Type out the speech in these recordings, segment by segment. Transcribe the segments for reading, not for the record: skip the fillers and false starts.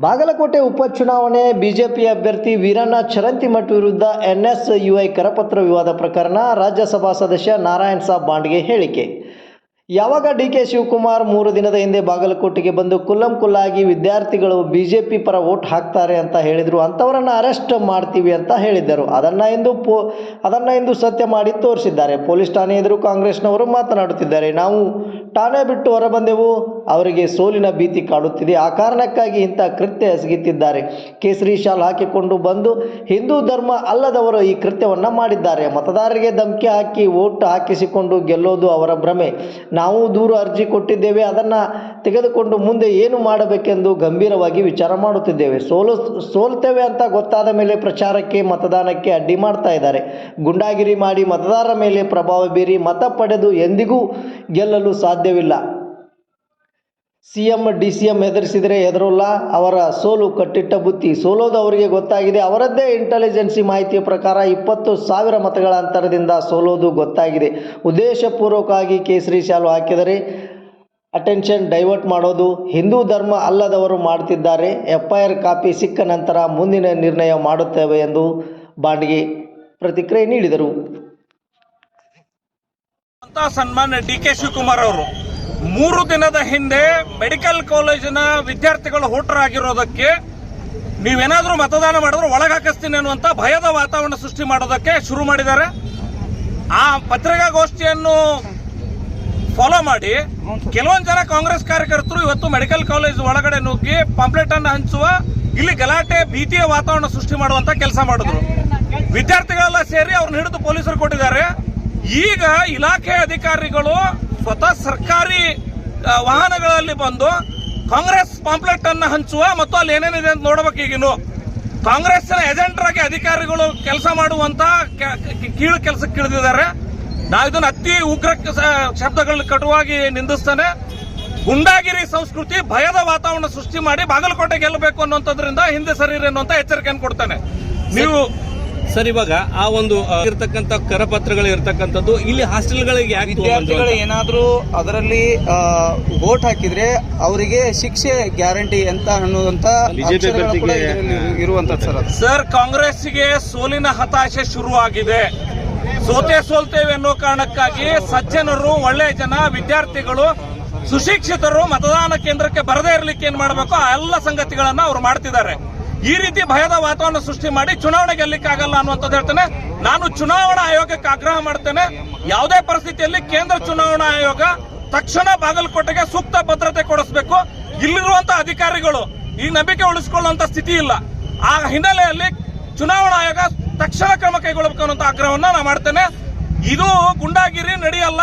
ಬಾಗಲಕೋಟೆ ಉಪಚುನಾವಣೆ ಬಿಜೆಪಿ ಅಭ್ಯರ್ಥಿ ವೀರಣ್ಣ ಚರಂತಿಮಠ್ ವಿರುದ್ಧ ಎನ್ಎಸ್ಯುಐ ಕರಪತ್ರ ವಿವಾದ ಪ್ರಕರಣ. ರಾಜ್ಯಸಭಾ ಸದಸ್ಯ ನಾರಾಯಣ್ ಸಾಬ್ ಬಾಂಡ್ಗೆ ಹೇಳಿಕೆ. ಯಾವಾಗ ಡಿಕೆ ಶಿವಕುಮಾರ್ 3 ದಿನದ ಹಿಂದೆ ಬಾಗಲಕೋಟೆಗೆ ಬಂದು ಕುಲ್ಲಾಗಿ ವಿದ್ಯಾರ್ಥಿಗಳು ಬಿಜೆಪಿ ಪರ ವೋಟ್ ಹಾಕ್ತಾರೆ ಅಂತ ಹೇಳಿದರು, ಅಂಥವರನ್ನು ಅರೆಸ್ಟ್ ಮಾಡ್ತೀವಿ ಅಂತ ಹೇಳಿದ್ದರು. ಅದನ್ನು ಇಂದು ಸತ್ಯ ಮಾಡಿ ತೋರಿಸಿದ್ದಾರೆ. ಪೊಲೀಸ್ ಠಾಣೆ ಎದುರು ಕಾಂಗ್ರೆಸ್ನವರು ಮಾತನಾಡುತ್ತಿದ್ದಾರೆ. ನಾವು ಠಾಣೆ ಬಿಟ್ಟು ಹೊರಬಂದೆವು, ಅವರಿಗೆ ಸೋಲಿನ ಭೀತಿ ಕಾಡುತ್ತಿದೆ, ಆ ಕಾರಣಕ್ಕಾಗಿ ಇಂಥ ಕೃತ್ಯ ಎಸಗುತ್ತಿದ್ದಾರೆ. ಕೇಸರಿ ಶಾಲ್ ಹಾಕಿಕೊಂಡು ಬಂದು ಹಿಂದೂ ಧರ್ಮ ಅಲ್ಲದವರು ಈ ಕೃತ್ಯವನ್ನು ಮಾಡಿದ್ದಾರೆ. ಮತದಾರರಿಗೆ ಧಮಕಿ ಹಾಕಿ ವೋಟ್ ಹಾಕಿಸಿಕೊಂಡು ಗೆಲ್ಲೋದು ಅವರ ಭ್ರಮೆ. ನಾವು ದೂರು ಅರ್ಜಿ ಕೊಟ್ಟಿದ್ದೇವೆ, ಅದನ್ನು ತೆಗೆದುಕೊಂಡು ಮುಂದೆ ಏನು ಮಾಡಬೇಕೆಂದು ಗಂಭೀರವಾಗಿ ವಿಚಾರ ಮಾಡುತ್ತಿದ್ದೇವೆ. ಸೋಲ್ತೇವೆ ಅಂತ ಗೊತ್ತಾದ ಮೇಲೆ ಪ್ರಚಾರಕ್ಕೆ ಮತದಾನಕ್ಕೆ ಅಡ್ಡಿ ಮಾಡ್ತಾ ಇದ್ದಾರೆ. ಗುಂಡಾಗಿರಿ ಮಾಡಿ ಮತದಾರರ ಮೇಲೆ ಪ್ರಭಾವ ಬೀರಿ ಮತ ಪಡೆದು ಎಂದಿಗೂ ಗೆಲ್ಲಲು ಸಾಧ್ಯವಿಲ್ಲ. ಸಿಎಂ ಡಿಸಿಎಂ ಹೆದರಿಸಿದರೆ ಹೆದರೋಲ್ಲ, ಅವರ ಸೋಲು ಕಟ್ಟಿಟ್ಟ ಬುತ್ತಿ. ಸೋಲೋದು ಅವರಿಗೆ ಗೊತ್ತಾಗಿದೆ. ಅವರದ್ದೇ ಇಂಟೆಲಿಜೆನ್ಸಿ ಮಾಹಿತಿಯ ಪ್ರಕಾರ 20,000 ಮತಗಳ ಅಂತರದಿಂದ ಸೋಲೋದು ಗೊತ್ತಾಗಿದೆ. ಉದ್ದೇಶಪೂರ್ವಕವಾಗಿ ಕೇಸರಿ ಶಾಲು ಹಾಕಿದರೆ ಅಟೆನ್ಷನ್ ಡೈವರ್ಟ್ ಮಾಡೋದು ಹಿಂದೂ ಧರ್ಮ ಅಲ್ಲದವರು ಮಾಡ್ತಿದ್ದಾರೆ. FIR ಕಾಪಿ ಸಿಕ್ಕ ನಂತರ ಮುಂದಿನ ನಿರ್ಣಯ ಮಾಡುತ್ತೇವೆ ಎಂದು ಬಾಂಡ್ಗೆ ಪ್ರತಿಕ್ರಿಯೆ ನೀಡಿದರು. ಸನ್ಮಾನ್ಯ ಡಿಕೆ ಶಿವಕುಮಾರ್ ಅವರು 3 ದಿನದ ಹಿಂದೆ ಮೆಡಿಕಲ್ ಕಾಲೇಜಿನ ವಿದ್ಯಾರ್ಥಿಗಳು ವೋಟರ್ ಆಗಿರೋದಕ್ಕೆ ನೀವೇನಾದ್ರೂ ಮತದಾನ ಮಾಡಿದ್ರೆ ಒಳಗೆ ಹಾಕಿಸ್ತೀನಿ ಅನ್ನುವಂತ ಭಯದ ವಾತಾವರಣ ಸೃಷ್ಟಿ ಮಾಡೋದಕ್ಕೆ ಶುರು ಮಾಡಿದ್ದಾರೆ. ಆ ಪತ್ರಿಕಾಗೋಷ್ಠಿಯನ್ನು ಫಾಲೋ ಮಾಡಿ ಕೆಲವೊಂದು ಜನ ಕಾಂಗ್ರೆಸ್ ಕಾರ್ಯಕರ್ತರು ಇವತ್ತು ಮೆಡಿಕಲ್ ಕಾಲೇಜ್ ಒಳಗಡೆ ನುಗ್ಗಿ ಪಾಂಪ್ಲೆಟ್ ಅನ್ನು ಹಂಚುವ, ಇಲ್ಲಿ ಗಲಾಟೆ ಭೀತಿಯ ವಾತಾವರಣ ಸೃಷ್ಟಿ ಮಾಡುವಂತ ಕೆಲಸ ಮಾಡಿದ್ರು. ವಿದ್ಯಾರ್ಥಿಗಳೆಲ್ಲ ಸೇರಿ ಅವ್ರನ್ನ ಹಿಡಿದು ಪೊಲೀಸರು ಕೊಟ್ಟಿದ್ದಾರೆ. ಈಗ ಇಲಾಖೆ ಅಧಿಕಾರಿಗಳು ಸ್ವತಃ ಸರ್ಕಾರಿ ವಾಹನಗಳಲ್ಲಿ ಬಂದು ಕಾಂಗ್ರೆಸ್ ಪಾಂಪ್ಲೆಟ್ ಅನ್ನು ಹಂಚುವ ಮತ್ತು ಅಲ್ಲಿ ಏನೇನಿದೆ ಅಂತ ನೋಡಬೇಕು. ಈಗಿನ್ನು ಕಾಂಗ್ರೆಸ್ನ ಏಜೆಂಟರಾಗಿ ಅಧಿಕಾರಿಗಳು ಕೆಲಸ ಮಾಡುವಂತ ಕೀಳು ಕೆಲಸಕ್ಕೆ ಇಳಿದಿದ್ದಾರೆ. ನಾವು ಇದನ್ನು ಅತಿ ಉಗ್ರ ಶಬ್ದಗಳಲ್ಲಿ ಕಟುವಾಗಿ ನಿಂದಿಸ್ತಾನೆ. ಗುಂಡಾಗಿರಿ ಸಂಸ್ಕೃತಿ ಭಯದ ವಾತಾವರಣ ಸೃಷ್ಟಿ ಮಾಡಿ ಬಾಗಲಕೋಟೆ ಗೆಲ್ಲಬೇಕು ಅನ್ನುವಂಥದ್ರಿಂದ ಹಿಂದೆ ಸರಿರಿ ಅನ್ನುವಂತ ಎಚ್ಚರಿಕೆಯನ್ನು ಕೊಡ್ತಾನೆ. ನೀವು ಸರ್, ಇವಾಗ ಆ ಒಂದು ಇರತಕ್ಕಂತ ಕರಪತ್ರಗಳು ಇರತಕ್ಕಂಥದ್ದು ಇಲ್ಲಿ ಹಾಸ್ಟೆಲ್ಗಳಿಗೆ ವಿದ್ಯಾರ್ಥಿಗಳು ಏನಾದ್ರೂ ಅದರಲ್ಲಿ ವೋಟ್ ಹಾಕಿದ್ರೆ ಅವರಿಗೆ ಶಿಕ್ಷೆ ಗ್ಯಾರಂಟಿ ಅಂತ ಅನ್ನುವಂತ ಇರುವಂತ ಸರ್, ಕಾಂಗ್ರೆಸ್ಗೆ ಸೋಲಿನ ಹತಾಶೆ ಶುರುವಾಗಿದೆ. ಸೋಲ್ತೇವೆ ಅನ್ನೋ ಕಾರಣಕ್ಕಾಗಿ ಸಜ್ಜನರು, ಒಳ್ಳೆಯ ಜನ, ವಿದ್ಯಾರ್ಥಿಗಳು, ಸುಶಿಕ್ಷಿತರು ಮತದಾನ ಕೇಂದ್ರಕ್ಕೆ ಬರದೇ ಇರಲಿಕ್ಕೆ ಏನ್ ಮಾಡಬೇಕು ಆ ಎಲ್ಲ ಸಂಗತಿಗಳನ್ನ ಅವರು ಮಾಡ್ತಿದ್ದಾರೆ. ಈ ರೀತಿ ಭಯದ ವಾತಾವರಣ ಸೃಷ್ಟಿ ಮಾಡಿ ಚುನಾವಣೆ ಗೆಲ್ಲಕ್ಕಾಗಲ್ಲ ಅನ್ನುವಂಥದ್ದು ಹೇಳ್ತೇನೆ. ನಾನು ಚುನಾವಣಾ ಆಯೋಗಕ್ಕೆ ಆಗ್ರಹ ಮಾಡ್ತೇನೆ, ಯಾವುದೇ ಪರಿಸ್ಥಿತಿಯಲ್ಲಿ ಕೇಂದ್ರ ಚುನಾವಣಾ ಆಯೋಗ ತಕ್ಷಣ ಬಾಗಲಕೋಟೆಗೆ ಸೂಕ್ತ ಭದ್ರತೆ ಕೊಡಿಸಬೇಕು. ಇಲ್ಲಿರುವಂತಹ ಅಧಿಕಾರಿಗಳು ಈ ನಂಬಿಕೆ ಉಳಿಸಿಕೊಳ್ಳುವಂತ ಸ್ಥಿತಿ ಇಲ್ಲ. ಆ ಹಿನ್ನೆಲೆಯಲ್ಲಿ ಚುನಾವಣಾ ಆಯೋಗ ತಕ್ಷಣ ಕ್ರಮ ಕೈಗೊಳ್ಳಬೇಕು ಅನ್ನುವಂತ ಆಗ್ರಹವನ್ನ ನಾನು ಮಾಡ್ತೇನೆ. ಇದು ಗುಂಡಾಗಿರಿ ನಡೆಯಲ್ಲ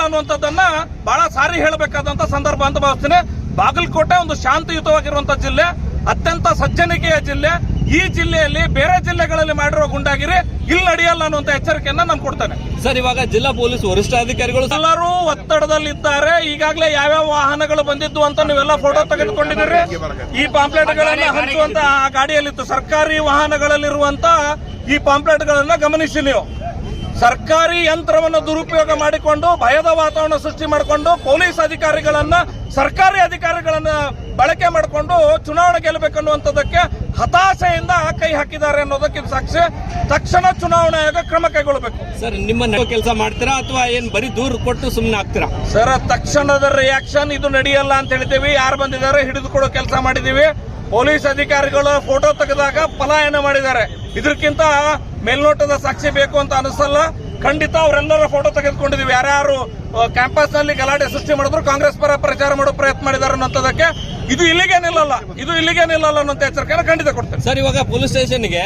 ಅನ್ನುವಂಥದ್ದನ್ನ ಬಹಳ ಸಾರಿ ಹೇಳಬೇಕಾದಂತ ಸಂದರ್ಭ ಅಂತ ಭಾವಿಸ್ತೇನೆ. ಬಾಗಲಕೋಟೆ ಒಂದು ಶಾಂತಿಯುತವಾಗಿರುವಂತಹ ಜಿಲ್ಲೆ, ಅತ್ಯಂತ ಸಜ್ಜನಿಕೆಯ ಜಿಲ್ಲೆ. ಈ ಜಿಲ್ಲೆಯಲ್ಲಿ ಬೇರೆ ಜಿಲ್ಲೆಗಳಲ್ಲಿ ಮಾಡಿರೋ ಗುಂಡಾಗಿರಿ ಇಲ್ಲಿ ನಡೆಯಲ್ಲ ಅನ್ನುವಂತ ಎಚ್ಚರಿಕೆಯನ್ನ ನಾನು ಕೊಡ್ತೇನೆ. ಸರ್, ಇವಾಗ ಜಿಲ್ಲಾ ಪೊಲೀಸ್ ವರಿಷ್ಠಾಧಿಕಾರಿಗಳು ಎಲ್ಲರೂ ಒತ್ತಡದಲ್ಲಿದ್ದಾರೆ. ಈಗಾಗಲೇ ಯಾವ್ಯಾವ ವಾಹನಗಳು ಬಂದಿದ್ದು ಅಂತ ನೀವೆಲ್ಲ ಫೋಟೋ ತೆಗೆದುಕೊಂಡಿದ್ದೀರಿ. ಈ ಪಾಂಪ್ಲೆಟ್ಗಳನ್ನ ಹಂಚುವಂತ ಆ ಗಾಡಿಯಲ್ಲಿತ್ತು. ಸರ್ಕಾರಿ ವಾಹನಗಳಲ್ಲಿರುವಂತ ಈ ಪಾಂಪ್ಲೆಟ್ಗಳನ್ನ ಗಮನಿಸಿ ನೀವು. ಸರ್ಕಾರಿ ಯಂತ್ರವನ್ನು ದುರುಪಯೋಗ ಮಾಡಿಕೊಂಡು ಭಯದ ವಾತಾವರಣ ಸೃಷ್ಟಿ ಮಾಡಿಕೊಂಡು ಪೊಲೀಸ್ ಅಧಿಕಾರಿಗಳನ್ನ, ಸರ್ಕಾರಿ ಅಧಿಕಾರಿಗಳನ್ನ ಬಳಕೆ ಮಾಡಿಕೊಂಡು ಚುನಾವಣೆ ಗೆಲ್ಲಬೇಕನ್ನುವಂಥದ್ದಕ್ಕೆ ಹತಾಶೆಯಿಂದ ಕೈ ಹಾಕಿದ್ದಾರೆ ಅನ್ನೋದಕ್ಕೆ ಸಾಕ್ಷಿ. ತಕ್ಷಣ ಚುನಾವಣಾ ಆಯೋಗ ಕ್ರಮ ಕೈಗೊಳ್ಳಬೇಕು. ಸರ್, ನಿಮ್ಮ ಕೆಲಸ ಮಾಡ್ತೀರಾ ಅಥವಾ ಏನ್ ಬರೀ ದೂರು ಕೊಟ್ಟು ಸುಮ್ಮನೆ ಆಗ್ತೀರಾ? ಸರ್, ತಕ್ಷಣದ ರಿಯಾಕ್ಷನ್ ಇದು ನಡೆಯಲ್ಲ ಅಂತ ಹೇಳಿದ್ದೀವಿ. ಯಾರು ಬಂದಿದ್ದಾರೆ ಹಿಡಿದುಕೊಡೋ ಕೆಲಸ ಮಾಡಿದೀವಿ. ಪೊಲೀಸ್ ಅಧಿಕಾರಿಗಳು ಫೋಟೋ ತೆಗೆದಾಗ ಪಲಾಯನ ಮಾಡಿದ್ದಾರೆ. ಇದಕ್ಕಿಂತ ಮೇಲ್ನೋಟದ ಸಾಕ್ಷಿ ಬೇಕು ಅಂತ ಅನಿಸಲ್ಲ. ಖಂಡಿತ ಅವರೆಲ್ಲರ ಫೋಟೋ ತೆಗೆದುಕೊಂಡಿದ್ದೀವಿ. ಯಾರ್ಯಾರು ಕ್ಯಾಂಪಸ್ ನಲ್ಲಿ ಗಲಾಟೆ ಸೃಷ್ಟಿ ಮಾಡಿದ್ರು, ಕಾಂಗ್ರೆಸ್ ಪರ ಪ್ರಚಾರ ಮಾಡೋ ಪ್ರಯತ್ನ ಮಾಡಿದ್ದಾರೆ ಅನ್ನೋದಕ್ಕೆ ಇದು ಇಲ್ಲಿಗೆ ನಿಲ್ಲಲ್ಲ ಅನ್ನೋಂತ ಎಚ್ಚರಿಕೆಯನ್ನು ಖಂಡಿತ ಕೊಡ್ತೇನೆ. ಸರ್, ಇವಾಗ ಪೊಲೀಸ್ ಸ್ಟೇಷನ್ಗೆ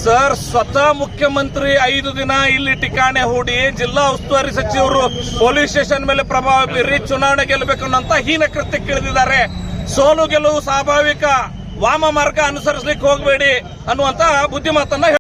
ಸರ್ ಸ್ವತಃ ಮುಖ್ಯಮಂತ್ರಿ 5 ದಿನ ಇಲ್ಲಿ ಠಿಕಾಣೆ ಹೂಡಿ ಜಿಲ್ಲಾ ಉಸ್ತುವಾರಿ ಸಚಿವರು ಪೊಲೀಸ್ ಸ್ಟೇಷನ್ ಮೇಲೆ ಪ್ರಭಾವ ಬೀರಿ ಚುನಾವಣೆ ಗೆಲ್ಲಬೇಕು ಅನ್ನೋಂತ ಹೀನ ಕೃತ್ಯಕ್ಕೆ ಇಳಿದಿದ್ದಾರೆ. ಸೋಲು ಗೆಲುವು ಸ್ವಾಭಾವಿಕ, ವಾಮ ಮಾರ್ಗ ಅನುಸರಿಸಲಿಕ್ಕೆ ಹೋಗಬೇಡಿ ಅನ್ನುವಂತ ಬುದ್ಧಿಮಾತನ್ನ